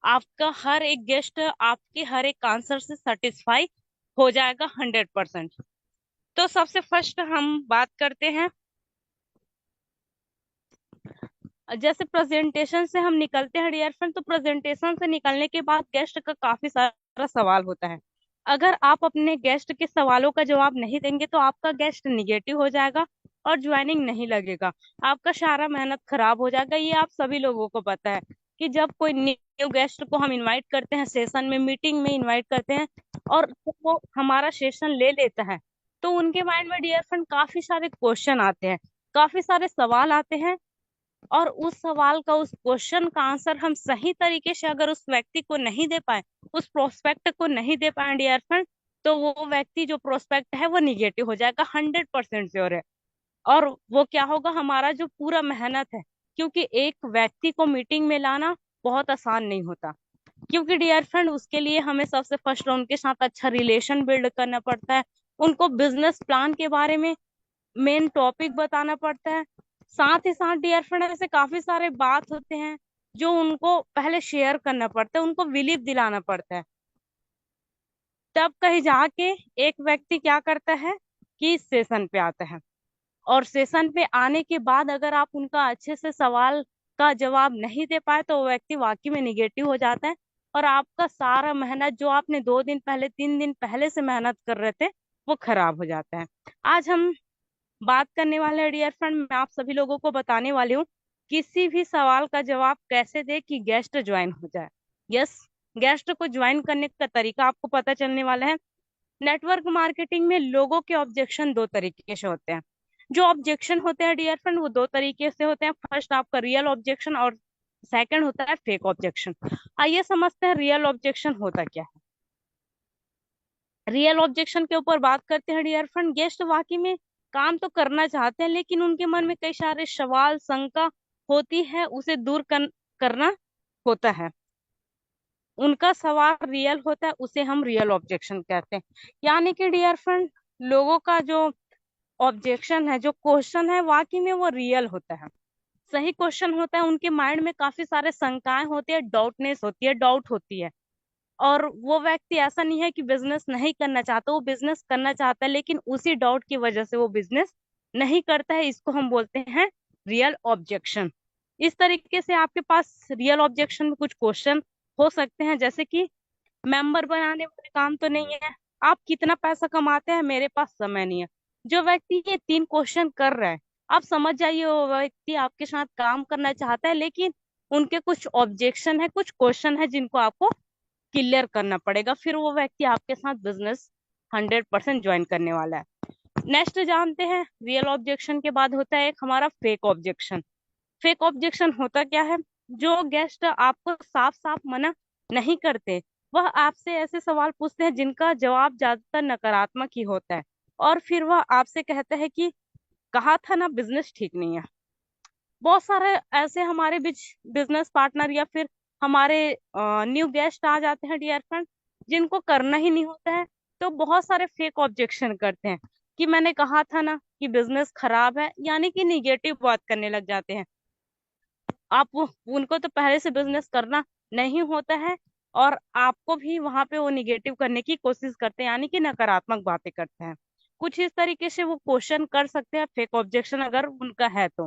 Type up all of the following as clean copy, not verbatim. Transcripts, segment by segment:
आपका हर एक गेस्ट आपके हर एक आंसर से सेटिस्फाई हो जाएगा 100%। तो सबसे फर्स्ट हम बात करते हैं, जैसे प्रेजेंटेशन से हम निकलते हैं डियर फ्रेंड, तो प्रेजेंटेशन से निकलने के बाद गेस्ट का काफी सारा सवाल होता है। अगर आप अपने गेस्ट के सवालों का जवाब नहीं देंगे तो आपका गेस्ट निगेटिव हो जाएगा और ज्वाइनिंग नहीं लगेगा। आपका सारा मेहनत खराब हो जाएगा। ये आप सभी लोगों को पता है कि जब कोई न्यू गेस्ट को हम इनवाइट करते हैं, सेशन में, मीटिंग में इनवाइट करते हैं और वो हमारा सेशन ले लेता है, तो उनके माइंड में डियर फ्रेंड काफी सारे क्वेश्चन आते हैं, काफी सारे सवाल आते हैं। और उस सवाल का, उस क्वेश्चन का आंसर हम सही तरीके से अगर उस व्यक्ति को नहीं दे पाए, उस प्रोस्पेक्ट को नहीं दे पाए डियर फ्रेंड, तो वो व्यक्ति जो प्रोस्पेक्ट है वो निगेटिव हो जाएगा, 100% श्योर है। और वो क्या होगा, हमारा जो पूरा मेहनत है, क्योंकि एक व्यक्ति को मीटिंग में लाना बहुत आसान नहीं होता, क्योंकि डियर फ्रेंड उसके लिए हमें सबसे फर्स्ट उनके साथ अच्छा रिलेशन बिल्ड करना पड़ता है, उनको बिजनेस प्लान के बारे में मेन टॉपिक बताना पड़ता है। साथ ही साथ डियर फ्रेंड ऐसे काफी सारे बात होते हैं जो उनको पहले शेयर करना पड़ता है, उनको बिलीव दिलाना पड़ता है। तब कहीं जाके एक व्यक्ति क्या करता है कि सेशन पे आता है, और सेशन पे आने के बाद अगर आप उनका अच्छे से सवाल का जवाब नहीं दे पाए तो वो व्यक्ति वाकई में निगेटिव हो जाता है, और आपका सारा मेहनत जो आपने 2 दिन पहले, 3 दिन पहले से मेहनत कर रहे थे, वो खराब हो जाता है। आज हम बात करने वाले हैं डियर फ्रेंड, मैं आप सभी लोगों को बताने वाली हूँ किसी भी सवाल का जवाब कैसे दे कि गेस्ट ज्वाइन हो जाए। यस, गेस्ट को ज्वाइन करने का तरीका आपको पता चलने वाला है। नेटवर्क मार्केटिंग में लोगों के ऑब्जेक्शन दो तरीके से होते हैं। जो ऑब्जेक्शन होते हैं डियर फ्रेंड वो दो तरीके से होते हैं। फर्स्ट आपका रियल ऑब्जेक्शन और सेकंड होता है फेक ऑब्जेक्शन। आइए समझते हैं रियल ऑब्जेक्शन होता क्या है। रियल ऑब्जेक्शन के ऊपर बात करते हैं डियर फ्रेंड। गेस्ट वाकई में काम तो करना चाहते हैं, लेकिन उनके मन में कई सारे सवाल, शंका होती है, उसे दूर करना होता है। उनका सवाल रियल होता है, उसे हम रियल ऑब्जेक्शन कहते हैं। यानी कि डियर फ्रेंड, लोगों का जो ऑब्जेक्शन है, जो क्वेश्चन है, वाकई में वो रियल होता है, सही क्वेश्चन होता है। उनके माइंड में काफी सारे शंकाएं होती है, डाउटनेस होती है, डाउट होती है। और वो व्यक्ति ऐसा नहीं है कि बिजनेस नहीं करना चाहता, वो बिजनेस करना चाहता है, लेकिन उसी डाउट की वजह से वो बिजनेस नहीं करता है। इसको हम बोलते हैं रियल ऑब्जेक्शन। इस तरीके से आपके पास रियल ऑब्जेक्शन में कुछ क्वेश्चन हो सकते हैं, जैसे कि मेंबर बनाने वाले काम तो नहीं है, आप कितना पैसा कमाते हैं, मेरे पास समय नहीं है। जो व्यक्ति ये 3 क्वेश्चन कर रहा है, आप समझ जाइए वो व्यक्ति आपके साथ काम करना चाहता है, लेकिन उनके कुछ ऑब्जेक्शन है, कुछ क्वेश्चन है जिनको आपको क्लियर करना पड़ेगा, फिर वो व्यक्ति आपके साथ बिजनेस 100% ज्वाइन करने वाला है। नेक्स्ट जानते हैं, रियल ऑब्जेक्शन के बाद होता है एक हमारा फेक ऑब्जेक्शन। फेक ऑब्जेक्शन होता क्या है, जो गेस्ट आपको साफ साफ मना नहीं करते, वह आपसे ऐसे सवाल पूछते हैं जिनका जवाब ज्यादातर नकारात्मक ही होता है, और फिर वह आपसे कहता है कि कहा था ना बिजनेस ठीक नहीं है। बहुत सारे ऐसे हमारे बीच बिजनेस पार्टनर या फिर हमारे न्यू गेस्ट आ जाते हैं डियर फ्रेंड, जिनको करना ही नहीं होता है, तो बहुत सारे फेक ऑब्जेक्शन करते हैं कि मैंने कहा था ना कि बिजनेस खराब है, यानी कि निगेटिव बात करने लग जाते हैं। उनको तो पहले से बिजनेस करना नहीं होता है, और आपको भी वहां पे वो निगेटिव करने की कोशिश करते हैं, यानी कि नकारात्मक बातें करते हैं। कुछ इस तरीके से वो क्वेश्चन कर सकते हैं, फेक ऑब्जेक्शन अगर उनका है तो।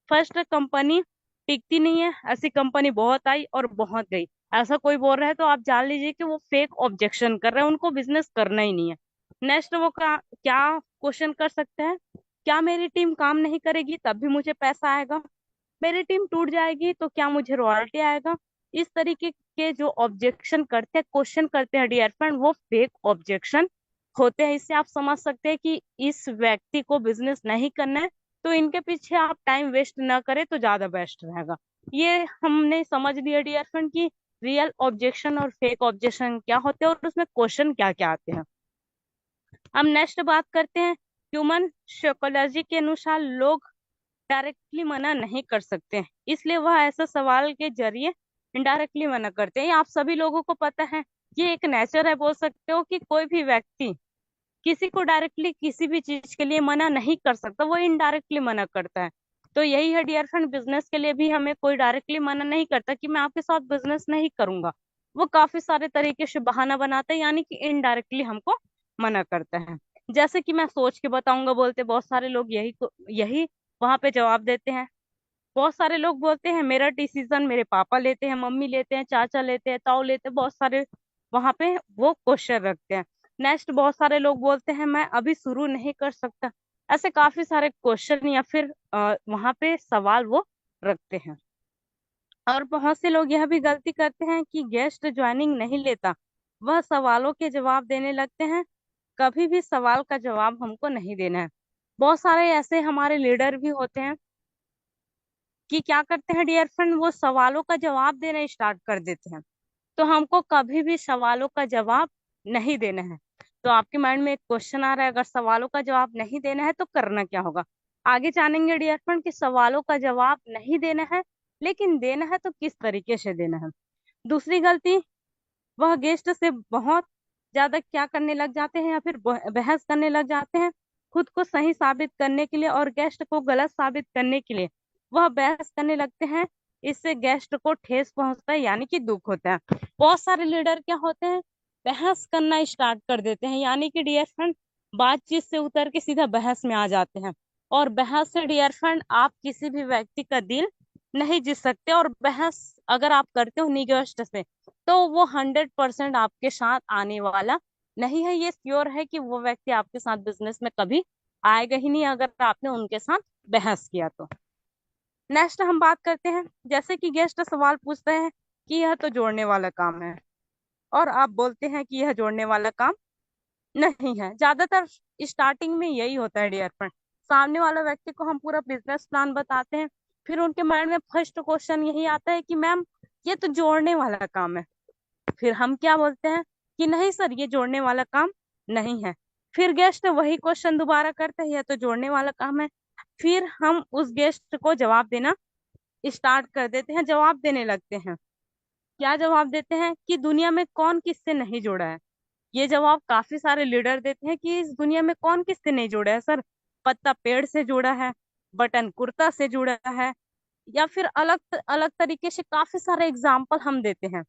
फर्स्ट, कंपनी टिकती नहीं है, ऐसी कंपनी बहुत आई और बहुत गई, ऐसा कोई बोल रहा है तो आप जान लीजिए कि वो फेक ऑब्जेक्शन कर रहे हैं, उनको बिजनेस करना ही नहीं है। नेक्स्ट, वो क्या क्वेश्चन कर सकते हैं, क्या मेरी टीम काम नहीं करेगी तब भी मुझे पैसा आएगा, मेरी टीम टूट जाएगी तो क्या मुझे रॉयल्टी आएगा। इस तरीके के जो ऑब्जेक्शन करते हैं, क्वेश्चन करते हैं डियर फ्रेंड, वो फेक ऑब्जेक्शन होते हैं। इससे आप समझ सकते हैं कि इस व्यक्ति को बिजनेस नहीं करना है, तो इनके पीछे आप टाइम वेस्ट ना करें तो ज्यादा बेस्ट रहेगा। ये हमने समझ लिया डियर फ्रेंड कि रियल ऑब्जेक्शन और फेक ऑब्जेक्शन क्या होते हैं और उसमें क्वेश्चन क्या क्या आते हैं। हम नेक्स्ट बात करते हैं, ह्यूमन साइकोलॉजी के अनुसार लोग डायरेक्टली मना नहीं कर सकते हैं, इसलिए वह ऐसा सवाल के जरिए इनडायरेक्टली मना करते हैं। ये आप सभी लोगों को पता है, ये एक नेचर है, बोल सकते हो कि कोई भी व्यक्ति किसी को डायरेक्टली किसी भी चीज के लिए मना नहीं कर सकता, वो इनडायरेक्टली मना करता है। तो यही है डियर फ्रेंड, बिजनेस के लिए भी हमें कोई डायरेक्टली मना नहीं करता कि मैं आपके साथ बिजनेस नहीं करूंगा, वो काफी सारे तरीके से बहाना बनाता है, यानी कि इनडायरेक्टली हमको मना करता है। जैसे कि मैं सोच के बताऊंगा बोलते बहुत सारे लोग यही वहां पे जवाब देते हैं। बहुत सारे लोग बोलते हैं मेरा डिसीजन मेरे पापा लेते हैं, मम्मी लेते हैं, चाचा लेते हैं, ताऊ लेते हैं, बहुत सारे वहां पे वो क्वेश्चन रखते हैं। नेक्स्ट, बहुत सारे लोग बोलते हैं मैं अभी शुरू नहीं कर सकता। ऐसे काफी सारे क्वेश्चन या फिर वहां पे सवाल वो रखते हैं। और बहुत से लोग यह भी गलती करते हैं कि गेस्ट ज्वाइनिंग नहीं लेता, वह सवालों के जवाब देने लगते हैं। कभी भी सवाल का जवाब हमको नहीं देना है। बहुत सारे ऐसे हमारे लीडर भी होते हैं कि क्या करते हैं डियर फ्रेंड, वो सवालों का जवाब देना स्टार्ट कर देते हैं। तो हमको कभी भी सवालों का जवाब नहीं देना है। तो आपके माइंड में एक क्वेश्चन आ रहा है, अगर सवालों का जवाब नहीं देना है तो करना क्या होगा? आगे जानेंगे डियर फ्रेंड कि सवालों का जवाब नहीं देना है, लेकिन देना है तो किस तरीके से देना है। दूसरी गलती, वह गेस्ट से बहुत ज्यादा क्या करने लग जाते हैं या फिर बहस करने लग जाते हैं। खुद को सही साबित करने के लिए और गेस्ट को गलत साबित करने के लिए वह बहस करने लगते हैं। इससे गेस्ट को ठेस पहुंचता है, यानी कि दुख होता है। बहुत सारे लीडर क्या होते हैं, बहस करना स्टार्ट कर देते हैं, यानी कि डियर फ्रेंड बातचीत से उतर के सीधा बहस में आ जाते हैं। और बहस से डियर फ्रेंड आप किसी भी व्यक्ति का दिल नहीं जीत सकते। और बहस अगर आप करते हो निगेस्ट से, तो वो 100% आपके साथ आने वाला नहीं है। ये श्योर है कि वो व्यक्ति आपके साथ बिजनेस में कभी आएगा ही नहीं, अगर आपने उनके साथ बहस किया तो। नेक्स्ट हम बात करते हैं, जैसे कि गेस्ट सवाल पूछते हैं कि यह तो जोड़ने वाला काम है, और आप बोलते हैं कि यह जोड़ने वाला काम नहीं है। ज्यादातर स्टार्टिंग में यही होता है डियर फ्रेंड। सामने वाला व्यक्ति को हम पूरा बिजनेस प्लान बताते हैं, फिर उनके माइंड में फर्स्ट क्वेश्चन यही आता है कि मैम ये तो जोड़ने वाला काम है। फिर हम क्या बोलते हैं कि नहीं सर, ये जोड़ने वाला काम नहीं है। फिर गेस्ट वही क्वेश्चन दोबारा करते हैं, ये तो जोड़ने वाला काम है। फिर हम उस गेस्ट को जवाब देना स्टार्ट कर देते हैं, जवाब देने लगते हैं। क्या जवाब देते हैं कि दुनिया में कौन किससे नहीं जुड़ा है। ये जवाब काफी सारे लीडर देते हैं कि इस दुनिया में कौन किससे नहीं जुड़ा है सर। पत्ता पेड़ से जुड़ा है, बटन कुर्ता से जुड़ा है, या फिर अलग अलग तरीके से काफी सारे एग्जाम्पल हम देते हैं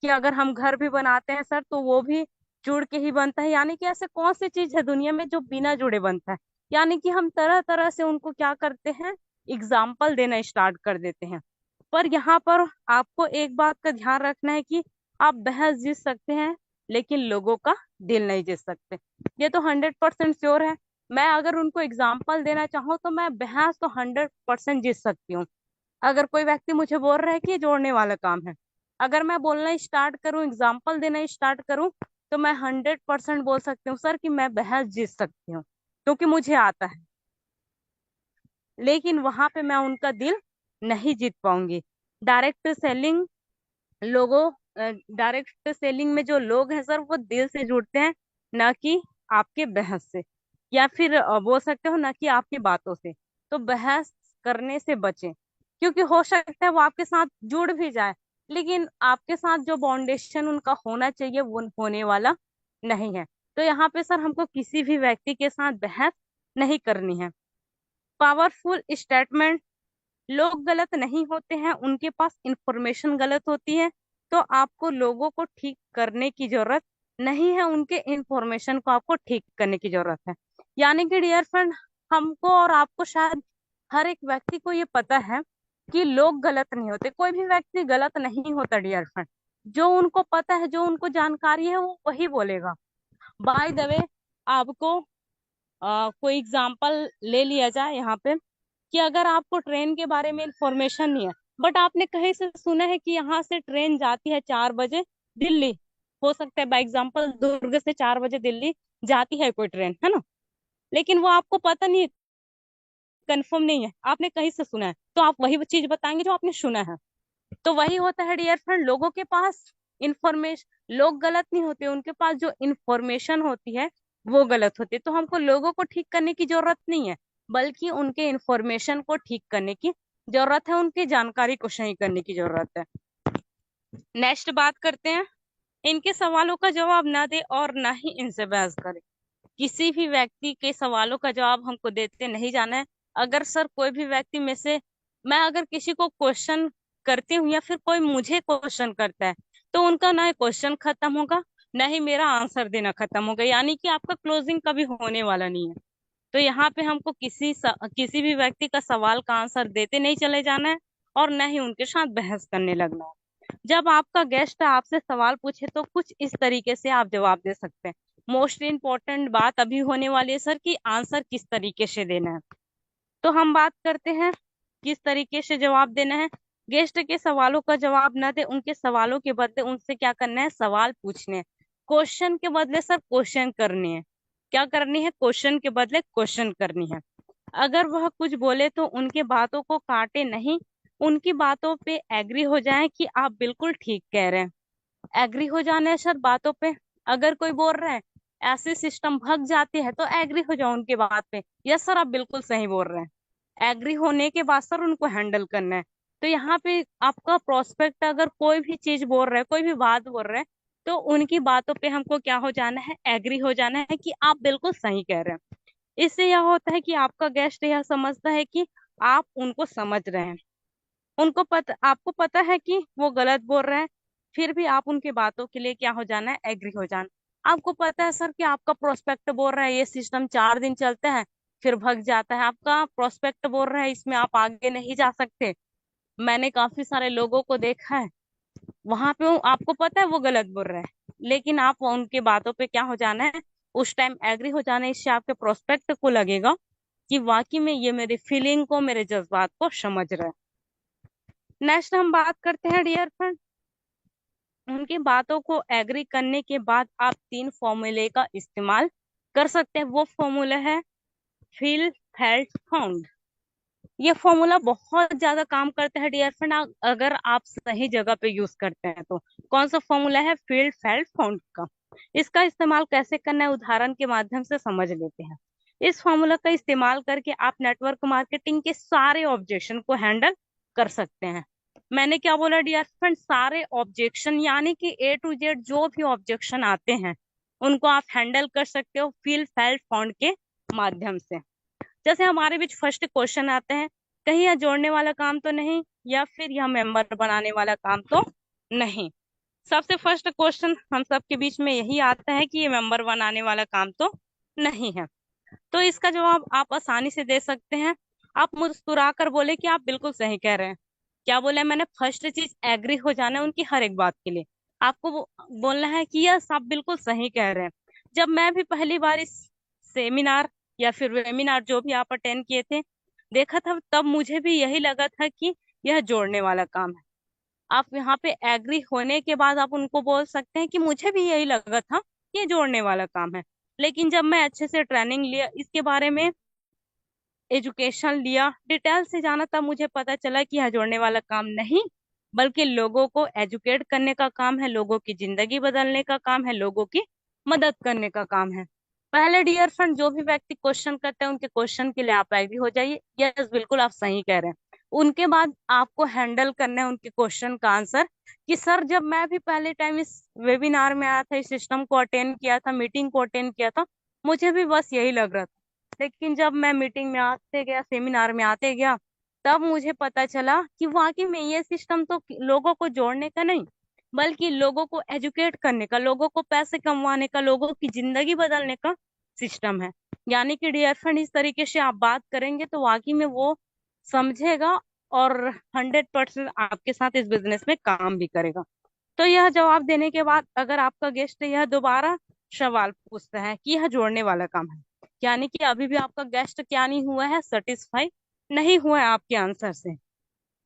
कि अगर हम घर भी बनाते हैं सर तो वो भी जुड़ के ही बनता है। यानी कि ऐसे कौन सी चीज है दुनिया में जो बिना जुड़े बनता है। यानी कि हम तरह तरह से उनको क्या करते हैं, एग्जाम्पल देना स्टार्ट कर देते हैं। पर यहाँ पर आपको एक बात का ध्यान रखना है कि आप बहस जीत सकते हैं, लेकिन लोगों का दिल नहीं जीत सकते। ये तो 100% श्योर है। मैं अगर उनको एग्जाम्पल देना चाहूँ तो मैं बहस तो 100% जीत सकती हूँ। अगर कोई व्यक्ति मुझे बोल रहा है कि ये जोड़ने वाला काम है, अगर मैं बोलना स्टार्ट करूं, एग्जाम्पल देना स्टार्ट करूं, तो मैं 100% बोल सकती हूँ सर कि मैं बहस जीत सकती हूँ, क्योंकि मुझे आता है। लेकिन वहां पे मैं उनका दिल नहीं जीत पाऊंगी। डायरेक्ट सेलिंग लोगों डायरेक्ट सेलिंग में जो लोग हैं सर, वो दिल से जुड़ते हैं, ना कि आपके बहस से, या फिर बोल सकते हो ना कि आपकी बातों से। तो बहस करने से बचें, क्योंकि हो सकता है वो आपके साथ जुड़ भी जाए, लेकिन आपके साथ जो बाउंडेशन उनका होना चाहिए वो होने वाला नहीं है। तो यहाँ पे सर हमको किसी भी व्यक्ति के साथ बहस नहीं करनी है। पावरफुल स्टेटमेंट, लोग गलत नहीं होते हैं, उनके पास इंफॉर्मेशन गलत होती है। तो आपको लोगों को ठीक करने की जरूरत नहीं है, उनके इंफॉर्मेशन को आपको ठीक करने की जरूरत है। यानी कि डियर फ्रेंड, हमको और आपको शायद हर एक व्यक्ति को ये पता है कि लोग गलत नहीं होते, कोई भी व्यक्ति गलत नहीं होता डियर फ्रेंड। जो उनको पता है, जो उनको जानकारी है, वो वही बोलेगा। बाय द वे, आपको कोई एग्जाम्पल ले लिया जाए यहाँ पे, कि अगर आपको ट्रेन के बारे में इंफॉर्मेशन नहीं है, बट आपने कहीं से सुना है कि यहाँ से ट्रेन जाती है 4 बजे दिल्ली, हो सकता है बाई एग्जाम्पल दुर्ग से 4 बजे दिल्ली जाती है कोई ट्रेन, है ना, लेकिन वो आपको पता नहीं है, कंफर्म नहीं है, आपने कहीं से सुना है, तो आप वही चीज बताएंगे जो आपने सुना है। तो वही होता है डियर फ्रेंड, लोगों के पास इंफॉर्मेशन, लोग गलत नहीं होते, उनके पास जो इंफॉर्मेशन होती है वो गलत होती है। तो हमको लोगों को ठीक करने की जरूरत नहीं है, बल्कि उनके इंफॉर्मेशन को ठीक करने की जरूरत है, उनकी जानकारी को सही करने की जरूरत है। नेक्स्ट बात करते हैं, इनके सवालों का जवाब ना दे और ना ही इनसे बहस करे। किसी भी व्यक्ति के सवालों का जवाब हमको देते नहीं जाना है। अगर सर कोई भी व्यक्ति में से, मैं अगर किसी को क्वेश्चन करती हूँ या फिर कोई मुझे क्वेश्चन करता है, तो उनका ना क्वेश्चन खत्म होगा, ना ही मेरा आंसर देना खत्म होगा, यानी कि आपका क्लोजिंग कभी होने वाला नहीं है। तो यहाँ पे हमको किसी भी व्यक्ति का सवाल का आंसर देते नहीं चले जाना है, और न ही उनके साथ बहस करने लगना है। जब आपका गेस्ट आपसे सवाल पूछे तो कुछ इस तरीके से आप जवाब दे सकते हैं। मोस्ट इम्पोर्टेंट बात अभी होने वाली है सर कि आंसर किस तरीके से देना है। तो हम बात करते हैं किस तरीके से जवाब देना है। गेस्ट के सवालों का जवाब न दे, उनके सवालों के बदले उनसे क्या करना है, सवाल पूछने हैं। क्वेश्चन के बदले सर क्वेश्चन करने हैं। क्या करनी है, क्वेश्चन के बदले क्वेश्चन करनी है। अगर वह कुछ बोले तो उनके बातों को काटे नहीं, उनकी बातों पे एग्री हो जाए कि आप बिल्कुल ठीक कह रहे हैं। एग्री हो जाना है सर बातों पे। अगर कोई बोल रहा है ऐसे सिस्टम भग जाती है तो एग्री हो जाओ उनके बात पे, यस सर आप बिल्कुल सही बोल रहे हैं। एग्री होने के बाद सर उनको हैंडल करना है। तो यहाँ पे आपका प्रोस्पेक्ट अगर कोई भी चीज बोल रहा है, कोई भी बात बोल रहा है, तो उनकी बातों पे हमको क्या हो जाना है, एग्री हो जाना है कि आप बिल्कुल सही कह रहे हैं। इससे यह होता है कि आपका गेस्ट यह समझता है कि आप उनको समझ रहे हैं। उनको पता, आपको पता है कि वो गलत बोल रहे हैं, फिर भी आप उनकी बातों के लिए क्या हो जाना है, एग्री हो जाना। आपको पता है सर कि आपका प्रोस्पेक्ट बोल रहा है ये सिस्टम 4 दिन चलता है फिर भग जाता है, आपका प्रोस्पेक्ट बोल रहा है इसमें आप आगे नहीं जा सकते। मैंने काफी सारे लोगों को देखा है, वहां पे आपको पता है वो गलत बोल रहा है, लेकिन आप उनके बातों पे क्या हो जाना है, उस टाइम एग्री हो जाना है। इससे आपके प्रोस्पेक्ट को लगेगा कि वाकई में ये मेरी फीलिंग को, मेरे जज्बात को समझ रहा है। नेक्स्ट हम बात करते हैं डियर फ्रेंड, उनकी बातों को एग्री करने के बाद आप 3 फॉर्मूले का इस्तेमाल कर सकते हैं। वो फॉर्मूला है फील, फेल्ट, फाउंड। ये फॉर्मूला बहुत ज्यादा काम करता है डियर फ्रेंड, अगर आप सही जगह पे यूज करते हैं तो। कौन सा फॉर्मूला है, फील्ड, फेल्ट, फाउंड का। इसका इस्तेमाल कैसे करना है, उदाहरण के माध्यम से समझ लेते हैं। इस फॉर्मूला का इस्तेमाल करके आप नेटवर्क मार्केटिंग के सारे ऑब्जेक्शन को हैंडल कर सकते हैं। मैंने क्या बोला डियर फ्रेंड, सारे ऑब्जेक्शन, यानी कि A to Z जो भी ऑब्जेक्शन आते हैं उनको आप हैंडल कर सकते हो फील, फेल्ट, फाउंड के माध्यम से। जैसे हमारे बीच फर्स्ट क्वेश्चन आते हैं, कहीं यह जोड़ने वाला काम तो नहीं, या फिर यह मेंबर बनाने वाला काम तो नहीं। सबसे फर्स्ट क्वेश्चन हम सबके बीच में यही आता है कि ये मेंबर बनाने वाला काम तो नहीं है। तो इसका जवाब आप आसानी से दे सकते हैं। आप मुस्कुरा कर बोले कि आप बिल्कुल सही कह रहे हैं। क्या बोला है मैंने, फर्स्ट चीज एग्री हो जाना है उनकी हर एक बात के लिए। आपको बोलना है कि यस आप बिल्कुल सही कह रहे हैं। जब मैं भी पहली बार इस सेमिनार या फिर वेमिनार जो भी आप अटेंड किए थे देखा था, तब मुझे भी यही लगा था कि यह जोड़ने वाला काम है। आप यहाँ पे एग्री होने के बाद आप उनको बोल सकते हैं कि मुझे भी यही लगा था कि ये जोड़ने वाला काम है, लेकिन जब मैं अच्छे से ट्रेनिंग लिया इसके बारे में, एजुकेशन लिया, डिटेल से जाना, तब मुझे पता चला कि यह जोड़ने वाला काम नहीं, बल्कि लोगों को एजुकेट करने का काम है, लोगों की जिंदगी बदलने का काम है, लोगों की मदद करने का काम है। पहले डियर फ्रेंड जो भी व्यक्ति क्वेश्चन करते हैं उनके क्वेश्चन के लिए आप एग्री हो जाइए, यस बिल्कुल आप सही कह रहे हैं। उनके बाद आपको हैंडल करना है उनके क्वेश्चन का आंसर, कि सर जब मैं भी पहले टाइम इस वेबिनार में आया था, इस सिस्टम को अटेंड किया था, मीटिंग को अटेंड किया था, मुझे भी बस यही लग रहा था, लेकिन जब मैं मीटिंग में आते गया, सेमिनार में आते गया, तब मुझे पता चला कि वाकई में ये सिस्टम तो लोगों को जोड़ने का नहीं, बल्कि लोगों को एजुकेट करने का, लोगों को पैसे कमवाने का, लोगों की जिंदगी बदलने का सिस्टम है। यानी कि डियर फ्रेंड इस तरीके से आप बात करेंगे तो वाकई में वो समझेगा, और 100% आपके साथ इस बिजनेस में काम भी करेगा। तो यह जवाब देने के बाद अगर आपका गेस्ट यह दोबारा सवाल पूछता है कि यह जोड़ने वाला काम है, यानी कि अभी भी आपका गेस्ट क्या नहीं हुआ है, सेटिस्फाई नहीं हुआ है आपके आंसर से,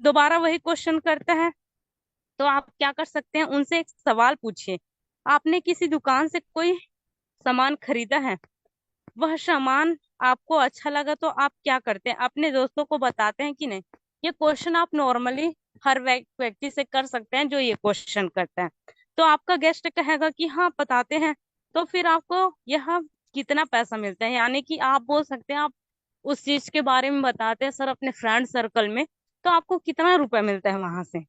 दोबारा वही क्वेश्चन करता है, तो आप क्या कर सकते हैं, उनसे एक सवाल पूछिए। आपने किसी दुकान से कोई सामान खरीदा है, वह सामान आपको अच्छा लगा, तो आप क्या करते हैं, अपने दोस्तों को बताते हैं कि नहीं। ये क्वेश्चन आप नॉर्मली हर व्यक्ति से कर सकते हैं जो ये क्वेश्चन करता है। तो आपका गेस्ट कहेगा कि हाँ बताते हैं, तो फिर आपको यह कितना पैसा मिलता है, यानी कि आप बोल सकते हैं, आप उस चीज के बारे में बताते हैं सर अपने फ्रेंड सर्कल में, तो आपको कितना रुपए मिलता है वहां से।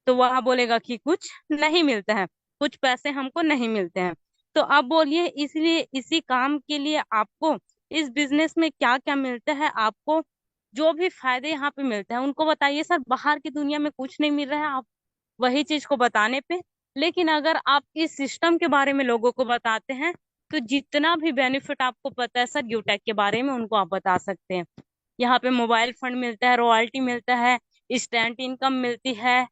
तो वह बोलेगा कि कुछ नहीं मिलता है, कुछ पैसे हमको नहीं मिलते हैं। तो आप बोलिए इसलिए इसी काम के लिए आपको इस बिजनेस में क्या क्या मिलता है, आपको जो भी फायदे यहाँ पे मिलते हैं उनको बताइए। सर बाहर की दुनिया में कुछ नहीं मिल रहा है, आप वही चीज को बताने पे लेकिन अगर आप इस सिस्टम के बारे में लोगों को बताते हैं तो जितना भी बेनिफिट आपको पता है सर यूटेक के बारे में उनको आप बता सकते हैं। यहाँ पे मोबाइल फंड मिलता है, रॉयल्टी मिलता है, स्टैंड इनकम मिलती है,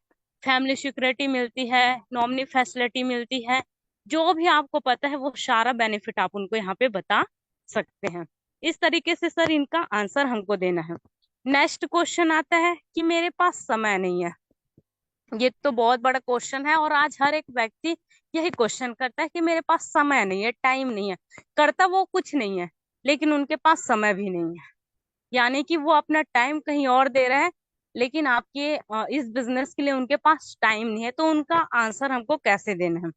फैमिली सिक्योरिटी मिलती है, नॉमिनी फैसिलिटी मिलती है। जो भी आपको पता है वो सारा बेनिफिट आप उनको यहाँ पे बता सकते हैं। इस तरीके से सर इनका आंसर हमको देना है। नेक्स्ट क्वेश्चन आता है कि मेरे पास समय नहीं है। ये तो बहुत बड़ा क्वेश्चन है और आज हर एक व्यक्ति यही क्वेश्चन करता है कि मेरे पास समय नहीं है, टाइम नहीं है। करता वो कुछ नहीं है लेकिन उनके पास समय भी नहीं है। यानी कि वो अपना टाइम कहीं और दे रहे हैं लेकिन आपके इस बिजनेस के लिए उनके पास टाइम नहीं है। तो उनका आंसर हमको कैसे देना है?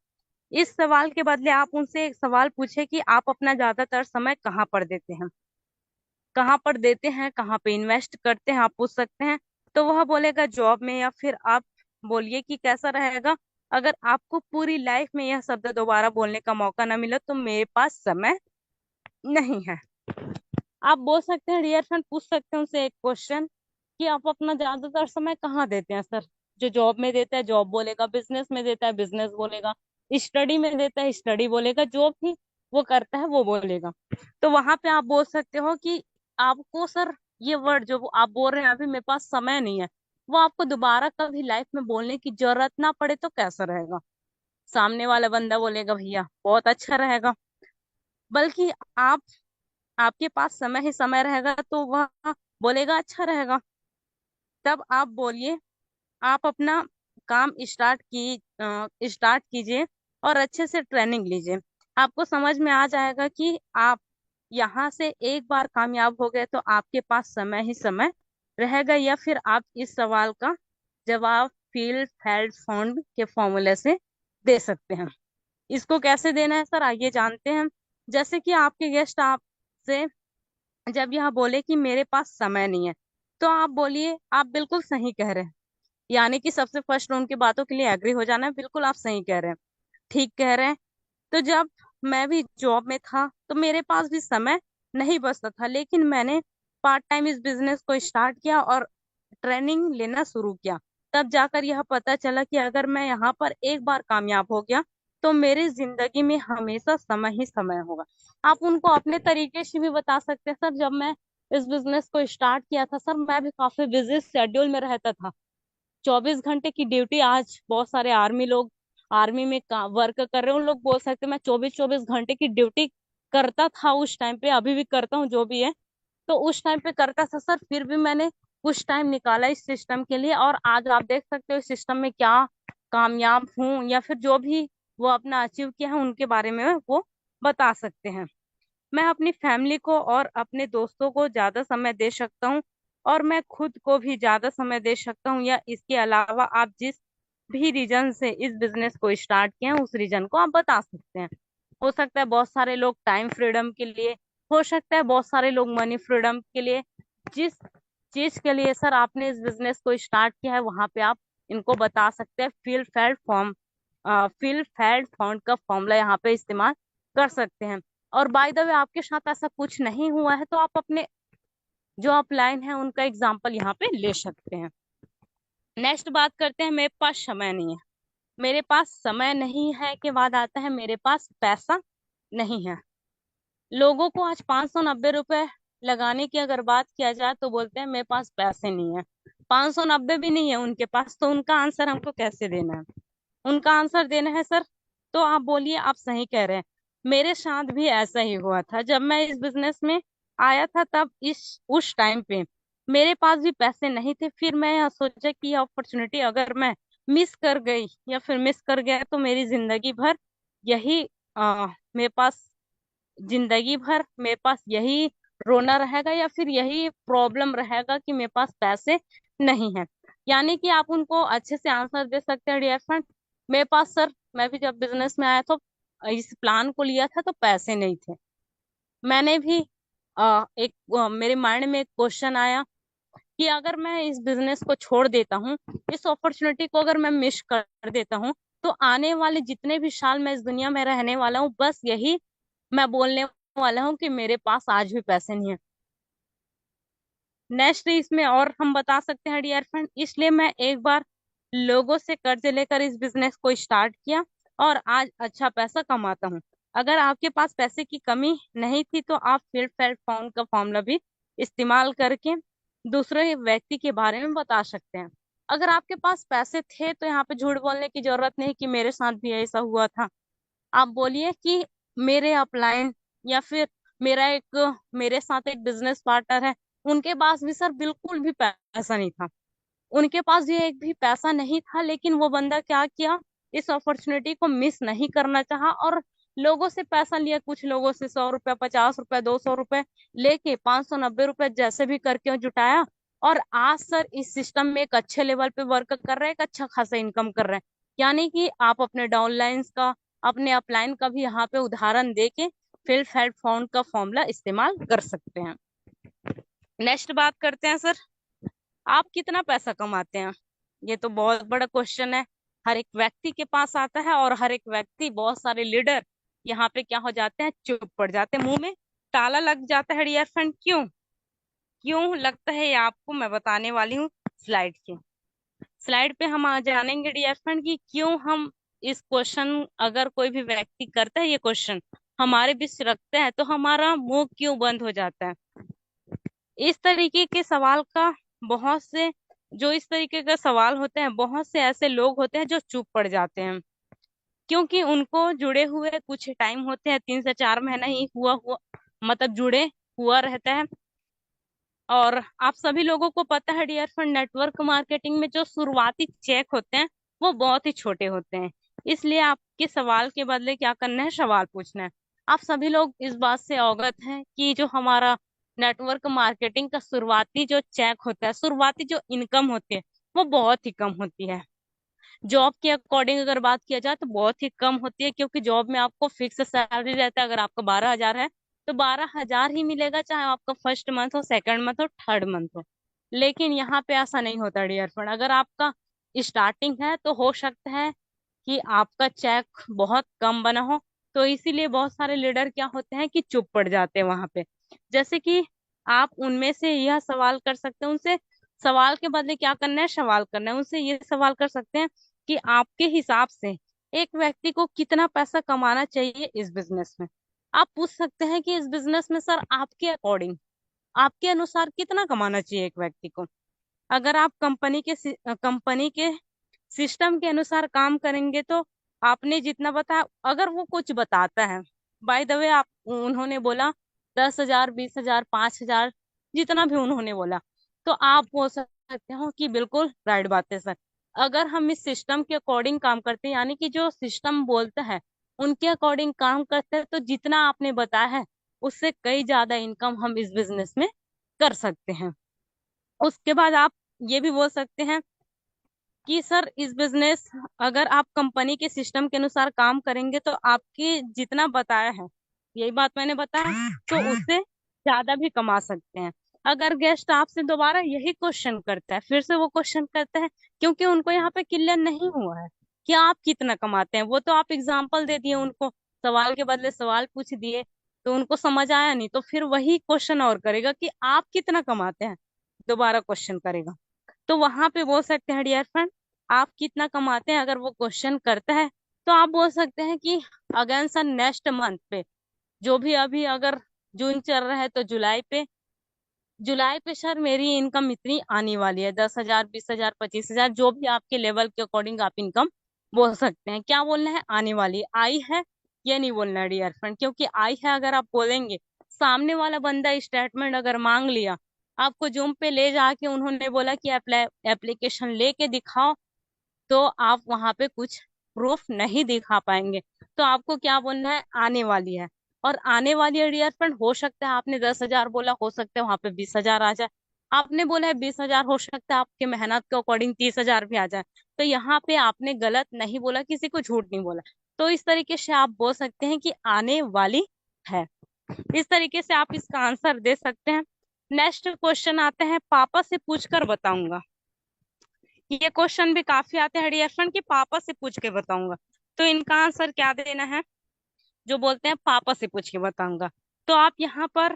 इस सवाल के बदले आप उनसे एक सवाल पूछे कि आप अपना ज्यादातर समय कहाँ पर देते हैं, कहाँ पर देते हैं, कहाँ पे इन्वेस्ट करते हैं, आप पूछ सकते हैं। तो वह बोलेगा जॉब में। या फिर आप बोलिए कि कैसा रहेगा, अगर आपको पूरी लाइफ में यह शब्द दोबारा बोलने का मौका ना मिला तो मेरे पास समय नहीं है। आप बोल सकते हैं डियर फ्रेंड, पूछ सकते हैं उनसे एक क्वेश्चन कि आप अपना ज्यादातर समय कहाँ देते हैं सर। जो जॉब में देता है जॉब बोलेगा, बिजनेस में देता है बिजनेस बोलेगा, स्टडी में देता है स्टडी बोलेगा, जो भी वो करता है वो बोलेगा। तो वहां पे आप बोल सकते हो कि आपको सर ये वर्ड जो आप बोल रहे हैं अभी मेरे पास समय नहीं है, वो आपको दोबारा कभी लाइफ में बोलने की जरूरत ना पड़े तो कैसा रहेगा? सामने वाला बंदा बोलेगा भैया बहुत अच्छा रहेगा। बल्कि आप आपके पास समय ही समय रहेगा तो वह बोलेगा अच्छा रहेगा। तब आप बोलिए, आप अपना काम स्टार्ट कीजिए और अच्छे से ट्रेनिंग लीजिए। आपको समझ में आ जाएगा कि आप यहाँ से एक बार कामयाब हो गए तो आपके पास समय ही समय रहेगा। या फिर आप इस सवाल का जवाब फील फेल्ड फाउंड के फॉर्मूले से दे सकते हैं। इसको कैसे देना है सर आइए जानते हैं। जैसे कि आपके गेस्ट आपसे जब यह बोले कि मेरे पास समय नहीं है, तो आप बोलिए आप बिल्कुल सही कह रहे हैं। यानी कि सबसे फर्स्ट उनकी बातों के लिए एग्री हो जाना है, बिल्कुल आप सही कह रहे हैं, ठीक कह रहे हैं। तो जब मैं भी जॉब में था तो मेरे पास भी समय नहीं बचता था, लेकिन मैंने पार्ट टाइम इस बिजनेस को स्टार्ट किया और ट्रेनिंग लेना शुरू किया। तब जाकर यह पता चला कि अगर मैं यहाँ पर एक बार कामयाब हो गया तो मेरी जिंदगी में हमेशा समय ही समय होगा। आप उनको अपने तरीके से भी बता सकते हैं सर, जब मैं इस बिजनेस को स्टार्ट किया था सर मैं भी काफी बिजी शेड्यूल में रहता था। 24 घंटे की ड्यूटी, आज बहुत सारे आर्मी लोग आर्मी में वर्क कर रहे हैं, उन लोग बोल सकते हैं मैं 24 24 घंटे की ड्यूटी करता था उस टाइम पे, अभी भी करता हूँ जो भी है। तो उस टाइम पे करता था सर, फिर भी मैंने कुछ टाइम निकाला इस सिस्टम के लिए और आज आप देख सकते हो इस सिस्टम में क्या कामयाब हूँ। या फिर जो भी वो अपना अचीव किया है उनके बारे में वो बता सकते हैं। मैं अपनी फैमिली को और अपने दोस्तों को ज्यादा समय दे सकता हूँ और मैं खुद को भी ज्यादा समय दे सकता हूँ। या इसके अलावा आप जिस भी रीजन से इस बिजनेस को स्टार्ट किए हैं उस रीजन को आप बता सकते हैं। हो सकता है बहुत सारे लोग टाइम फ्रीडम के लिए, हो सकता है बहुत सारे लोग मनी फ्रीडम के लिए। जिस चीज के लिए सर आपने इस बिजनेस को स्टार्ट किया है वहां पे आप इनको बता सकते हैं। फील फेल्ड फाउंड का फॉर्मूला यहाँ पे इस्तेमाल कर सकते हैं। और बाय द वे आपके साथ ऐसा कुछ नहीं हुआ है तो आप अपने जो अपलाइन है उनका एग्जाम्पल यहाँ पे ले सकते हैं। नेक्स्ट बात करते हैं, मेरे पास समय नहीं है। मेरे पास समय नहीं है के बाद आता है मेरे पास पैसा नहीं है। लोगों को आज 590 रुपए लगाने की अगर बात किया जाए तो बोलते हैं मेरे पास पैसे नहीं है। 590 भी नहीं है उनके पास, तो उनका आंसर हमको कैसे देना है? उनका आंसर देना है सर, तो आप बोलिए आप सही कह रहे हैं। मेरे साथ भी ऐसा ही हुआ था जब मैं इस बिजनेस में आया था। तब इस उस टाइम पे मेरे पास भी पैसे नहीं थे। फिर मैं यह सोचा कि यह अपॉर्चुनिटी अगर मैं मिस कर गई या फिर मिस कर गया तो मेरी जिंदगी भर यही मेरे पास जिंदगी भर मेरे पास यही रोना रहेगा या फिर यही प्रॉब्लम रहेगा कि मेरे पास पैसे नहीं है। यानी कि आप उनको अच्छे से आंसर दे सकते हैं डियर फ्रेंड। मेरे पास सर, मैं भी जब बिजनेस में आया तो इस प्लान को लिया था तो पैसे नहीं थे। मैंने भी मेरे माइंड में एक क्वेश्चन आया कि अगर मैं इस बिजनेस को छोड़ देता हूँ, इस अपॉर्चुनिटी को अगर मैं मिस कर देता हूँ, तो आने वाले जितने भी साल मैं इस दुनिया में रहने वाला हूँ बस यही मैं बोलने वाला हूँ कि मेरे पास आज भी पैसे नहीं है। नेक्स्ट इसमें और हम बता सकते हैं डियर फ्रेंड, इसलिए मैं एक बार लोगों से कर्ज लेकर इस बिजनेस को स्टार्ट किया और आज अच्छा पैसा कमाता हूँ। अगर आपके पास पैसे की कमी नहीं थी तो आप फील्ड फेल्ड फाउंड का फॉर्मूला भी इस्तेमाल करके दूसरे व्यक्ति के बारे में बता सकते हैं। अगर आपके पास पैसे थे तो यहाँ पे झूठ बोलने की जरूरत नहीं कि मेरे साथ भी ऐसा हुआ था। आप बोलिए कि मेरे अपलाइन या फिर मेरे साथ एक बिजनेस पार्टनर है, उनके पास भी सर बिल्कुल भी पैसा नहीं था। उनके पास भी एक भी पैसा नहीं था, लेकिन वो बंदा क्या किया, इस अपॉर्चुनिटी को मिस नहीं करना चाहा और लोगों से पैसा लिया। कुछ लोगों से 100 रुपया, 50 रुपया, 200 रुपये लेके 590 रुपये जैसे भी करके जुटाया। और आज सर इस सिस्टम में एक अच्छे लेवल पे वर्क कर रहे हैं, एक अच्छा खासा इनकम कर रहे हैं। यानी कि आप अपने डाउनलाइंस का, अपने अपलाइन का भी यहाँ पे उदाहरण देके सेल्फ हेल्प फाउंड का फॉर्मूला इस्तेमाल कर सकते हैं। नेक्स्ट बात करते हैं सर, आप कितना पैसा कमाते हैं। ये तो बहुत बड़ा क्वेश्चन है, हर एक व्यक्ति के पास आता है और हर एक व्यक्ति, बहुत सारे लीडर यहाँ पे क्या हो जाते हैं, चुप पड़ जाते हैं, मुंह में ताला लग जाता है डियर फ्रेंड। क्यों क्यों लगता है ये आपको मैं बताने वाली हूँ। स्लाइड के स्लाइड पे हम आ जानेंगे डियर फ्रेंड कि क्यों हम इस क्वेश्चन, अगर कोई भी व्यक्ति करता है ये क्वेश्चन हमारे बीच रखते हैं तो हमारा मुंह क्यों बंद हो जाता है। इस तरीके के सवाल का बहुत से जो इस तरीके का सवाल होते हैं, बहुत से ऐसे लोग होते हैं जो चुप पड़ जाते हैं, क्योंकि उनको जुड़े हुए कुछ टाइम होते हैं, 3 से 4 महीना ही हुआ हुआ मतलब जुड़े हुआ रहता है। और आप सभी लोगों को पता है डियर फ्रेंड, नेटवर्क मार्केटिंग में जो शुरुआती चेक होते हैं वो बहुत ही छोटे होते हैं। इसलिए आपके सवाल के बदले क्या करना है, सवाल पूछना है। आप सभी लोग इस बात से अवगत हैं कि जो हमारा नेटवर्क मार्केटिंग का शुरुआती जो चेक होता है, शुरुआती जो इनकम होती है वो बहुत ही कम होती है। जॉब के अकॉर्डिंग अगर बात किया जाए तो बहुत ही कम होती है, क्योंकि जॉब में आपको फिक्स सैलरी रहता है। अगर आपका 12,000 है तो 12,000 ही मिलेगा, चाहे आपका फर्स्ट मंथ हो, सेकंड मंथ हो, थर्ड मंथ हो। लेकिन यहाँ पे ऐसा नहीं होता डियर फ्रेंड, अगर आपका स्टार्टिंग है तो हो सकता है कि आपका चेक बहुत कम बना हो। तो इसीलिए बहुत सारे लीडर क्या होते हैं कि चुप पड़ जाते हैं वहां पे। जैसे कि आप उनमें से यह सवाल कर सकते हैं उनसे, सवाल के बदले क्या करना है, सवाल करना है। उनसे ये सवाल कर सकते हैं कि आपके हिसाब से एक व्यक्ति को कितना पैसा कमाना चाहिए इस बिजनेस में। आप पूछ सकते हैं कि इस बिजनेस में सर आपके अकॉर्डिंग, आपके अनुसार कितना कमाना चाहिए एक व्यक्ति को। अगर आप कंपनी के सिस्टम के अनुसार काम करेंगे तो आपने जितना बताया, अगर वो कुछ बताता है, बाय द वे आप उन्होंने बोला 10,000, 20,000, 5,000, जितना भी उन्होंने बोला, तो आप बोल सकते हो कि बिल्कुल राइट बात है सर। अगर हम इस सिस्टम के अकॉर्डिंग काम करते हैं, यानी कि जो सिस्टम बोलता है उनके अकॉर्डिंग काम करते हैं, तो जितना आपने बताया है उससे कई ज्यादा इनकम हम इस बिजनेस में कर सकते हैं। उसके बाद आप ये भी बोल सकते हैं कि सर इस बिजनेस, अगर आप कंपनी के सिस्टम के अनुसार काम करेंगे तो आपके जितना बताया है, यही बात मैंने बताया, तो उससे ज्यादा भी कमा सकते हैं। अगर गेस्ट आपसे दोबारा यही क्वेश्चन करता है, फिर से वो क्वेश्चन करता है, क्योंकि उनको यहाँ पे क्लियर नहीं हुआ है कि आप कितना कमाते हैं। वो तो आप एग्जाम्पल दे दिए उनको, सवाल के बदले सवाल पूछ दिए, तो उनको समझ आया नहीं, तो फिर वही क्वेश्चन और करेगा कि आप कितना कमाते हैं, दोबारा क्वेश्चन करेगा। तो वहां पे बोल सकते हैं डियर फ्रेंड, आप कितना कमाते हैं, अगर वो क्वेश्चन करता है तो आप बोल सकते हैं कि अगेन सर नेक्स्ट मंथ पे, जो भी अभी अगर जून चल रहा है तो जुलाई पे सर मेरी इनकम इतनी आने वाली है, 10,000, 20,000, 25,000, जो भी आपके लेवल के अकॉर्डिंग आप इनकम बोल सकते हैं। क्या बोलना है, आने वाली है, आई है, ये नहीं बोलना है डियर फ्रेंड, क्योंकि आई है अगर आप बोलेंगे, सामने वाला बंदा स्टेटमेंट अगर मांग लिया, आपको जूम पे ले जाके उन्होंने बोला कि एप्लीकेशन लेके दिखाओ, तो आप वहां पे कुछ प्रूफ नहीं दिखा पाएंगे। तो आपको क्या बोलना है, आने वाली है। और आने वाली है डियर फ्रेंड, हो सकता है आपने 10,000 बोला, हो सकता है वहां पे 20,000 आ जाए। आपने बोला है 20,000, हो सकता है आपके मेहनत के अकॉर्डिंग 30,000 भी आ जाए। तो यहाँ पे आपने गलत नहीं बोला, किसी को झूठ नहीं बोला। तो इस तरीके से आप बोल सकते हैं कि आने वाली है। इस तरीके से आप इसका आंसर दे सकते हैं। नेक्स्ट क्वेश्चन आते हैं, पापा से पूछकर बताऊंगा। ये क्वेश्चन भी काफी आते हैं डियर फ्रेंड कि पापा से पूछ के बताऊंगा, तो इनका आंसर क्या देना है, जो बोलते हैं पापा से पूछ के बताऊंगा। तो आप यहाँ पर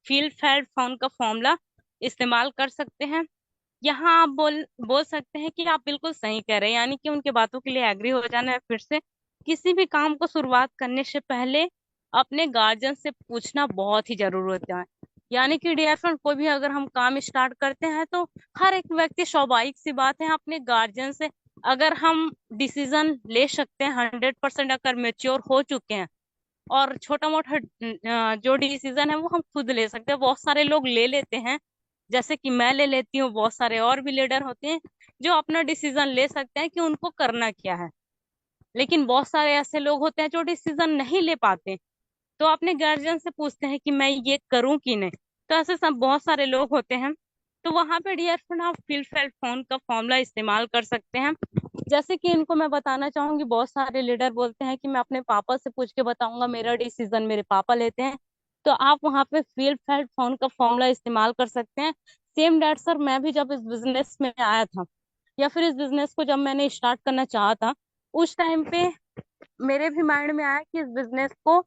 फील्ड फेल्ड फाउंड का फॉर्मूला इस्तेमाल कर सकते हैं। यहाँ आप बोल बोल सकते हैं कि आप बिल्कुल सही कह रहे हैं, यानी कि उनके बातों के लिए एग्री हो जाना है। फिर से किसी भी काम को शुरुआत करने से पहले अपने गार्जियन से पूछना बहुत ही जरूरी होता है। यानी कि डियर फ्रेंड, कोई भी अगर हम काम स्टार्ट करते हैं तो हर एक व्यक्ति, स्वाभाविक सी बात है, अपने गार्जियन से अगर हम डिसीजन ले सकते हैं 100%, अगर मेच्योर हो चुके हैं, और छोटा मोटा जो डिसीजन है वो हम खुद ले सकते हैं। बहुत सारे लोग ले लेते हैं, जैसे कि मैं ले लेती हूँ, बहुत सारे और भी लीडर होते हैं जो अपना डिसीजन ले सकते हैं कि उनको करना क्या है। लेकिन बहुत सारे ऐसे लोग होते हैं जो डिसीजन नहीं ले पाते, तो अपने गार्जियन से पूछते हैं कि मैं ये करूं कि नहीं। तो ऐसे सब बहुत सारे लोग होते हैं। तो वहां पे डियर फ्रेंड आप फील फेल्ट फोन का फॉर्मूला इस्तेमाल कर सकते हैं। जैसे कि इनको मैं बताना चाहूंगी, बहुत सारे लीडर बोलते हैं कि मैं अपने पापा से पूछ के बताऊंगा, मेरा डिसीजन मेरे पापा लेते हैं। तो आप वहां पे फील फेल्ट फोन का फॉर्मूला इस्तेमाल कर सकते हैं। सेम डैट सर, मैं भी जब इस बिजनेस में आया था, या फिर इस बिजनेस को जब मैंने स्टार्ट करना चाहा था, उस टाइम पे मेरे भी माइंड में आया कि इस बिजनेस को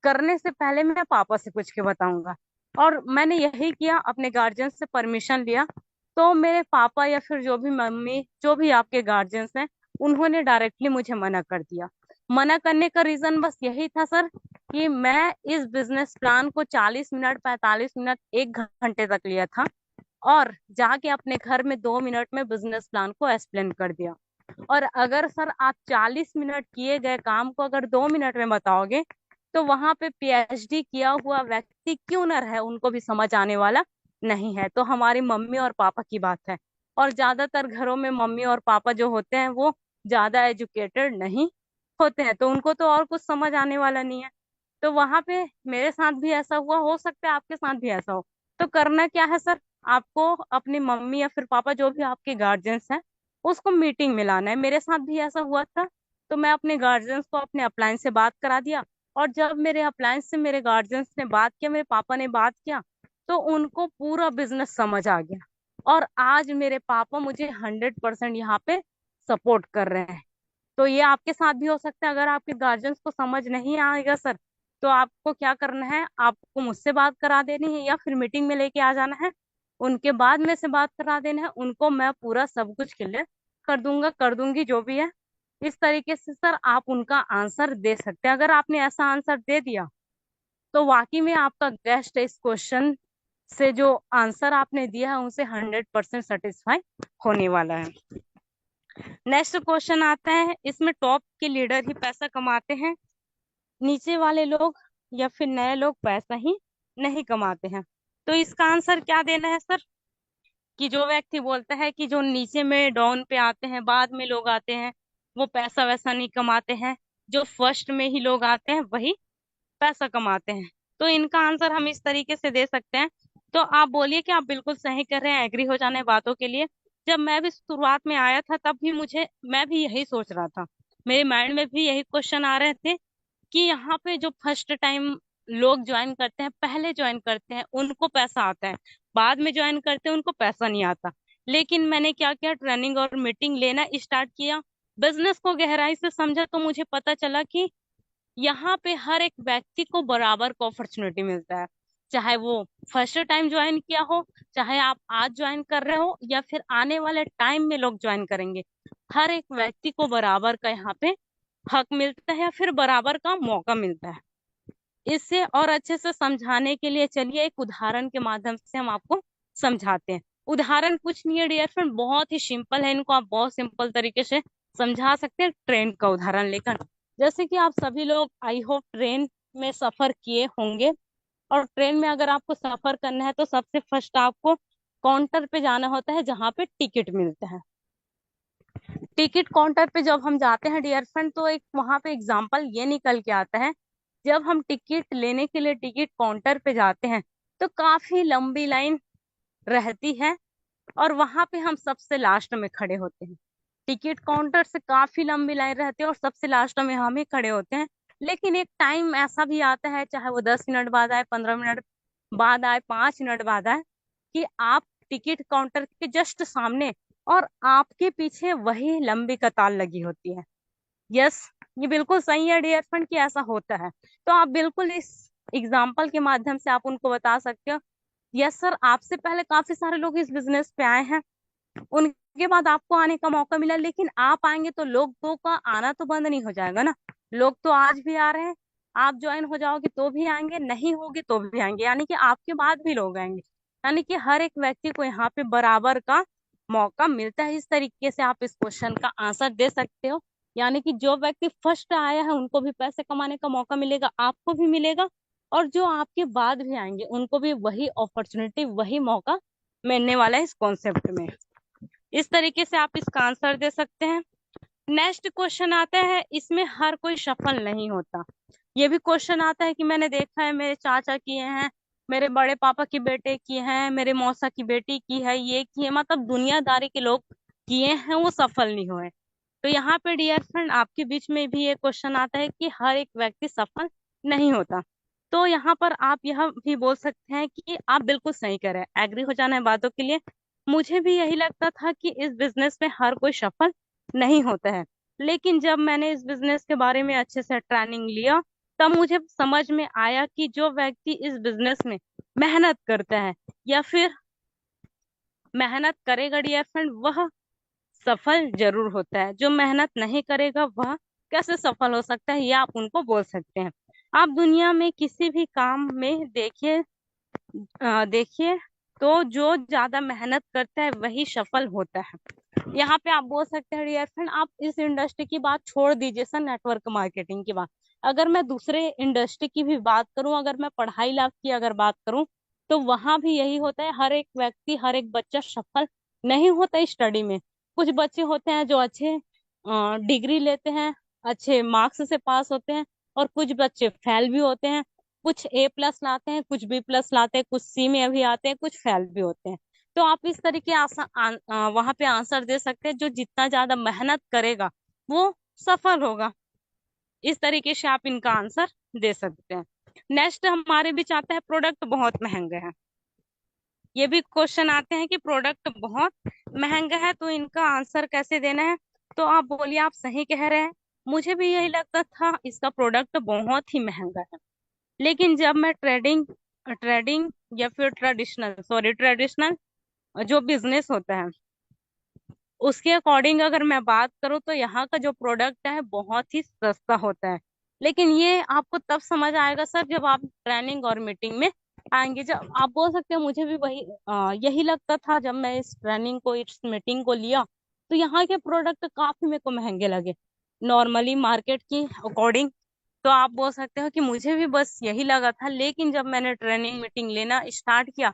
करने से पहले मैं पापा से पूछ के बताऊंगा। और मैंने यही किया, अपने गार्जियन से परमिशन लिया। तो मेरे पापा या फिर जो भी मम्मी, जो भी आपके गार्जियंस हैं, उन्होंने डायरेक्टली मुझे मना कर दिया। मना करने का रीजन बस यही था सर, कि मैं इस बिजनेस प्लान को 40 मिनट, 45 मिनट, 1 घंटे तक लिया था, और जाके अपने घर में 2 मिनट में बिजनेस प्लान को एक्सप्लेन कर दिया। और अगर सर आप 40 मिनट किए गए काम को अगर 2 मिनट में बताओगे, तो वहां पे पीएचडी किया हुआ व्यक्ति क्यों न रहे, उनको भी समझ आने वाला नहीं है। तो हमारी मम्मी और पापा की बात है। और ज्यादातर घरों में मम्मी और पापा जो होते हैं वो ज्यादा एजुकेटेड नहीं होते हैं, तो उनको तो और कुछ समझ आने वाला नहीं है। तो वहां पे मेरे साथ भी ऐसा हुआ, हो सकता है आपके साथ भी ऐसा हो। तो करना क्या है सर, आपको अपनी मम्मी या फिर पापा, जो भी आपके गार्जियंस हैं, उसको मीटिंग में लाना है। मेरे साथ भी ऐसा हुआ था। तो मैं अपने गार्जियंस को अपने अपलायंस से बात करा दिया, और जब मेरे अपलायंस से मेरे गार्जियंस ने बात किया, मेरे पापा ने बात किया, तो उनको पूरा बिजनेस समझ आ गया। और आज मेरे पापा मुझे 100% यहाँ पे सपोर्ट कर रहे हैं। तो ये आपके साथ भी हो सकता है। अगर आपके गार्जियंस को समझ नहीं आएगा सर, तो आपको क्या करना है, आपको मुझसे बात करा देनी है, या फिर मीटिंग में लेके आ जाना है। उनके बाद में से बात करा देना है उनको, मैं पूरा सब कुछ क्लियर कर दूंगा, कर दूंगी, जो भी है। इस तरीके से सर आप उनका आंसर दे सकते हैं। अगर आपने ऐसा आंसर दे दिया, तो वाकई में आपका गेस्ट इस क्वेश्चन से जो आंसर आपने दिया है उनसे 100% सेटिस्फाई होने वाला है। नेक्स्ट क्वेश्चन आता है, इसमें टॉप के लीडर ही पैसा कमाते हैं, नीचे वाले लोग या फिर नए लोग पैसा ही नहीं कमाते हैं? तो इसका आंसर क्या देना है सर? कि जो व्यक्ति बोलता है कि जो नीचे में डाउन पे आते हैं, बाद में लोग आते हैं, वो पैसा वैसा नहीं कमाते हैं, जो फर्स्ट में ही लोग आते हैं वही पैसा कमाते हैं। तो इनका आंसर हम इस तरीके से दे सकते हैं। तो आप बोलिए कि आप बिल्कुल सही कर रहे हैं, एग्री हो जाने बातों के लिए। जब मैं भी शुरुआत में आया था तब भी मैं भी यही सोच रहा था, मेरे माइंड में भी यही क्वेश्चन आ रहे थे कि यहाँ पे जो फर्स्ट टाइम लोग ज्वाइन करते हैं, पहले ज्वाइन करते हैं, उनको पैसा आता है, बाद में ज्वाइन करते हैं उनको पैसा नहीं आता। लेकिन मैंने क्या किया, ट्रेनिंग और मीटिंग लेना स्टार्ट किया, बिजनेस को गहराई से समझा, तो मुझे पता चला कि यहाँ पे हर एक व्यक्ति को बराबर को अपॉर्चुनिटी मिलता है। चाहे वो फर्स्ट टाइम ज्वाइन किया हो, चाहे आप आज ज्वाइन कर रहे हो, या फिर आने वाले टाइम में लोग ज्वाइन करेंगे, हर एक व्यक्ति को बराबर का यहाँ पे हक मिलता है, या फिर बराबर का मौका मिलता है। इससे और अच्छे से समझाने के लिए चलिए एक उदाहरण के माध्यम से हम आपको समझाते हैं। उदाहरण कुछ नहीं है डियर फ्रेंड, बहुत ही सिंपल है, इनको आप बहुत सिंपल तरीके से समझा सकते हैं ट्रेन का उदाहरण लेकर। जैसे कि आप सभी लोग आई होप ट्रेन में सफर किए होंगे, और ट्रेन में अगर आपको सफर करना है तो सबसे फर्स्ट आपको काउंटर पे जाना होता है जहाँ पे टिकट मिलता है। टिकट काउंटर पे जब हम जाते हैं डियर फ्रेंड, तो एक वहां पे एग्जाम्पल ये निकल के आता है, जब हम टिकट लेने के लिए टिकट काउंटर पे जाते हैं तो काफी लंबी लाइन रहती है, और वहां पे हम सबसे लास्ट में खड़े होते हैं। टिकट काउंटर से काफी लंबी लाइन रहती है और सबसे लास्ट में हम ही खड़े होते हैं। लेकिन एक टाइम ऐसा भी आता है, चाहे वो 10 मिनट बाद आए, 15 मिनट बाद आए, 5 मिनट बाद आए, कि आप टिकट काउंटर के जस्ट सामने और आपके पीछे वही लंबी कतार लगी होती है। यस, ये बिल्कुल सही है डियर फ्रेंड कि ऐसा होता है। तो आप बिल्कुल इस एग्जाम्पल के माध्यम से आप उनको बता सकते हो यस सर, आपसे पहले काफी सारे लोग इस बिजनेस पे आए हैं, उनके बाद आपको आने का मौका मिला, लेकिन आप आएंगे तो लोगों का आना तो बंद नहीं हो जाएगा ना। लोग तो आज भी आ रहे हैं, आप ज्वाइन हो जाओगे तो भी आएंगे, नहीं होगे तो भी आएंगे, यानी कि आपके बाद भी लोग आएंगे। यानी कि हर एक व्यक्ति को यहाँ पे बराबर का मौका मिलता है। इस तरीके से आप इस क्वेश्चन का आंसर दे सकते हो। यानी कि जो व्यक्ति फर्स्ट आया है उनको भी पैसे कमाने का मौका मिलेगा, आपको भी मिलेगा, और जो आपके बाद भी आएंगे उनको भी वही अपॉर्चुनिटी, वही मौका मिलने वाला है इस कॉन्सेप्ट में। इस तरीके से आप इसका आंसर दे सकते हैं। नेक्स्ट क्वेश्चन आता है, इसमें हर कोई सफल नहीं होता। ये भी क्वेश्चन आता है कि मैंने देखा है मेरे चाचा किए हैं, मेरे बड़े पापा की बेटे किए हैं, मेरे मौसा की बेटी की है, ये की है, मतलब दुनियादारी के लोग किए हैं, वो सफल नहीं हुए। तो यहाँ पे डियर फ्रेंड आपके बीच में भी ये क्वेश्चन आता है कि हर एक व्यक्ति सफल नहीं होता। तो यहाँ पर आप यह भी बोल सकते हैं कि आप बिल्कुल सही कह रहे हैं, एग्री हो जाना है बातों के लिए। मुझे भी यही लगता था कि इस बिजनेस में हर कोई सफल नहीं होता है, लेकिन जब मैंने इस बिजनेस के बारे में अच्छे से ट्रेनिंग लिया, तब मुझे समझ में आया कि जो व्यक्ति इस बिजनेस में मेहनत करता है या फिर मेहनत करेगा डियर फ्रेंड, वह सफल जरूर होता है। जो मेहनत नहीं करेगा वह कैसे सफल हो सकता है, ये आप उनको बोल सकते हैं। आप दुनिया में किसी भी काम में देखिए, देखिए, तो जो ज्यादा मेहनत करता है वही सफल होता है। यहाँ पे आप बोल सकते हैं डियर फ्रेंड, आप इस इंडस्ट्री की बात छोड़ दीजिए सर, नेटवर्क मार्केटिंग की बात। अगर मैं दूसरे इंडस्ट्री की भी बात करूं, अगर मैं पढ़ाई लाभ की अगर बात करूं, तो वहां भी यही होता है। हर एक व्यक्ति, हर एक बच्चा सफल नहीं होता स्टडी में। कुछ बच्चे होते हैं जो अच्छे डिग्री लेते हैं, अच्छे मार्क्स से पास होते हैं, और कुछ बच्चे फेल भी होते हैं। कुछ A+ लाते हैं, कुछ B+ लाते हैं, कुछ C में भी आते हैं, कुछ फेल भी होते हैं। तो आप इस तरीके वहां पे आंसर दे सकते हैं, जो जितना ज्यादा मेहनत करेगा वो सफल होगा। इस तरीके से आप इनका आंसर दे सकते हैं। नेक्स्ट हमारे बीच आता है, प्रोडक्ट बहुत महंगे हैं। ये भी क्वेश्चन आते हैं कि प्रोडक्ट बहुत महंगा है, तो इनका आंसर कैसे देना है। तो आप बोलिए, आप सही कह रहे हैं, मुझे भी यही लगता था, इसका प्रोडक्ट बहुत ही महंगा है। लेकिन जब मैं ट्रेडिंग ट्रेडिंग या फिर ट्रेडिशनल जो बिजनेस होता है उसके अकॉर्डिंग अगर मैं बात करूँ, तो यहाँ का जो प्रोडक्ट है बहुत ही सस्ता होता है। लेकिन ये आपको तब समझ आएगा सर जब आप ट्रेनिंग और मीटिंग में आएंगे। जब आप बोल सकते हैं, मुझे भी वही यही लगता था जब मैं इस ट्रेनिंग को, इस मीटिंग को लिया, तो यहाँ के प्रोडक्ट काफी मेरे को महंगे लगे नॉर्मली मार्केट की अकॉर्डिंग। तो आप बोल सकते हो कि मुझे भी बस यही लगा था, लेकिन जब मैंने ट्रेनिंग मीटिंग लेना स्टार्ट किया,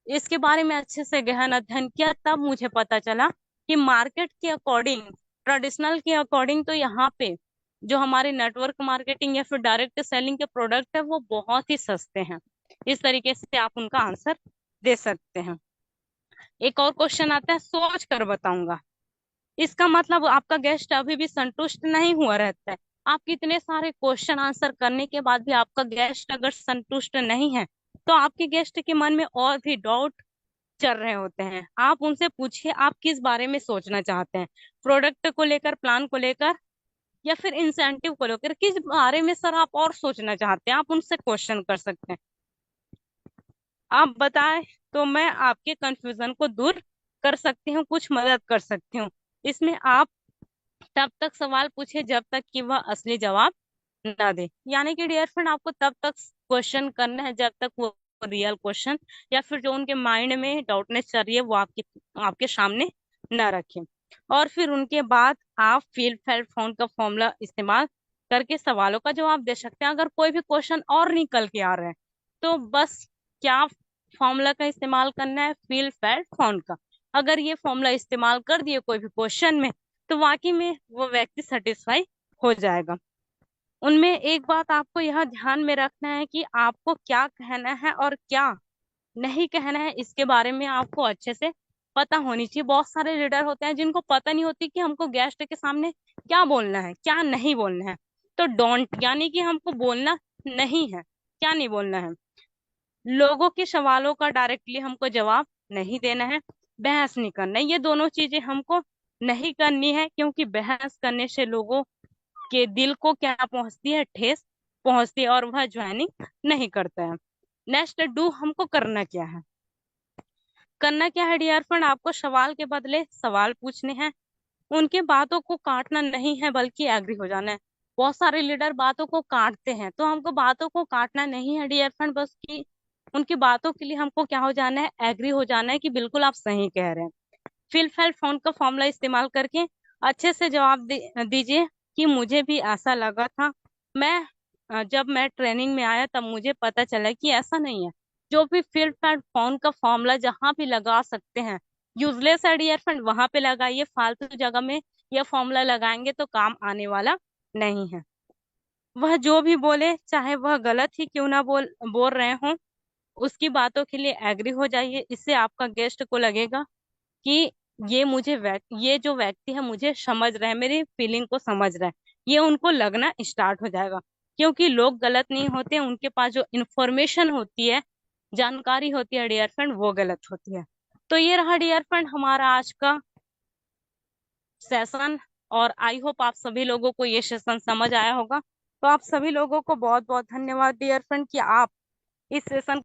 इसके बारे में अच्छे से गहन अध्ययन किया, तब मुझे पता चला कि मार्केट के अकॉर्डिंग, ट्रेडिशनल के अकॉर्डिंग, तो यहाँ पे जो हमारे नेटवर्क मार्केटिंग या फिर डायरेक्ट सेलिंग के प्रोडक्ट है वो बहुत ही सस्ते हैं। इस तरीके से आप उनका आंसर दे सकते हैं। एक और क्वेश्चन आता है, सोच कर बताऊंगा। इसका मतलब आपका गेस्ट अभी भी संतुष्ट नहीं हुआ रहता है। आप कितने सारे क्वेश्चन आंसर करने के बाद भी आपका गेस्ट अगर संतुष्ट नहीं है, तो आपके गेस्ट के मन में और भी डाउट चल रहे होते हैं। आप उनसे पूछिए, आप किस बारे में सोचना चाहते हैं, प्रोडक्ट को लेकर, प्लान को लेकर, या फिर इंसेंटिव को लेकर, किस बारे में सर आप और सोचना चाहते हैं, आप उनसे क्वेश्चन कर सकते हैं। आप बताएं तो मैं आपके कंफ्यूजन को दूर कर सकती हूँ, कुछ मदद कर सकती हूँ। इसमें आप तब तक सवाल पूछे जब तक कि वह असली जवाब ना दे। यानी कि डियर फ्रेंड, आपको तब तक क्वेश्चन करना है जब तक वो रियल क्वेश्चन या फिर जो उनके माइंड में डाउटनेस चल रही है वो आपके आपके सामने ना रखें। और फिर उनके बाद आप फील फेल्ट फाउंड का फॉर्मूला इस्तेमाल करके सवालों का जवाब दे सकते हैं। अगर कोई भी क्वेश्चन और निकल के आ रहा है, तो बस क्या फॉर्मूला का इस्तेमाल करना है, फील फेल्ट फाउंड का। अगर ये फॉर्मूला इस्तेमाल कर दिए कोई भी क्वेश्चन में, तो वाकई में वो व्यक्ति सेटिस्फाई हो जाएगा। उनमें एक बात आपको यह ध्यान में रखना है कि आपको क्या कहना है और क्या नहीं कहना है, इसके बारे में आपको अच्छे से पता होनी चाहिए। बहुत सारे लीडर होते हैं जिनको पता नहीं होती कि हमको गेस्ट के सामने क्या बोलना है, क्या नहीं बोलना है। तो डोंट, यानी कि हमको बोलना नहीं है, क्या नहीं बोलना है। लोगों के सवालों का डायरेक्टली हमको जवाब नहीं देना है, बहस नहीं करना है। ये दोनों चीजें हमको नहीं करनी है, क्योंकि बहस करने से लोगों के दिल को क्या पहुंचती है, ठेस पहुंचती है, और वह ज्वाइनिंग नहीं करता है। नेक्स्ट, डू हमको करना क्या है। करना क्या है डियर फ्रेंड, आपको सवाल के बदले सवाल पूछने हैं, उनके बातों को काटना नहीं है बल्कि एग्री हो जाना है। बहुत सारे लीडर बातों को काटते हैं, तो हमको बातों को काटना नहीं है डियर फ्रेंड, बस कि उनकी बातों के लिए हमको क्या हो जाना है, एग्री हो जाना है कि बिल्कुल आप सही कह रहे हैं। फिल फैल फाउंड का फॉर्मूला इस्तेमाल करके अच्छे से जवाब दीजिए कि मुझे भी ऐसा लगा था। मैं जब मैं ट्रेनिंग में आया तब मुझे पता चला कि ऐसा नहीं है। जो भी फिल फैल फाउंड का फॉर्मूला जहां भी लगा सकते हैं, यूजलेस है डियर फ्रेंड, वहां पे लगाइए। फालतू जगह में यह फॉर्मूला लगाएंगे तो काम आने वाला नहीं है। वह जो भी बोले, चाहे वह गलत ही क्यों ना बोल रहे हो, उसकी बातों के लिए एग्री हो जाइए। इससे आपका गेस्ट को लगेगा कि ये जो व्यक्ति है मुझे समझ रहा है, मेरी फीलिंग को समझ रहा है। ये उनको लगना स्टार्ट हो जाएगा, क्योंकि लोग गलत नहीं होते, उनके पास जो इंफॉर्मेशन होती है, जानकारी होती है डियर फ्रेंड, वो गलत होती है। तो ये रहा डियर फ्रेंड हमारा आज का सेशन, और आई होप आप सभी लोगों को ये सेशन समझ आया होगा। तो आप सभी लोगों को बहुत बहुत धन्यवाद डियर फ्रेंड कि आप इस सेशन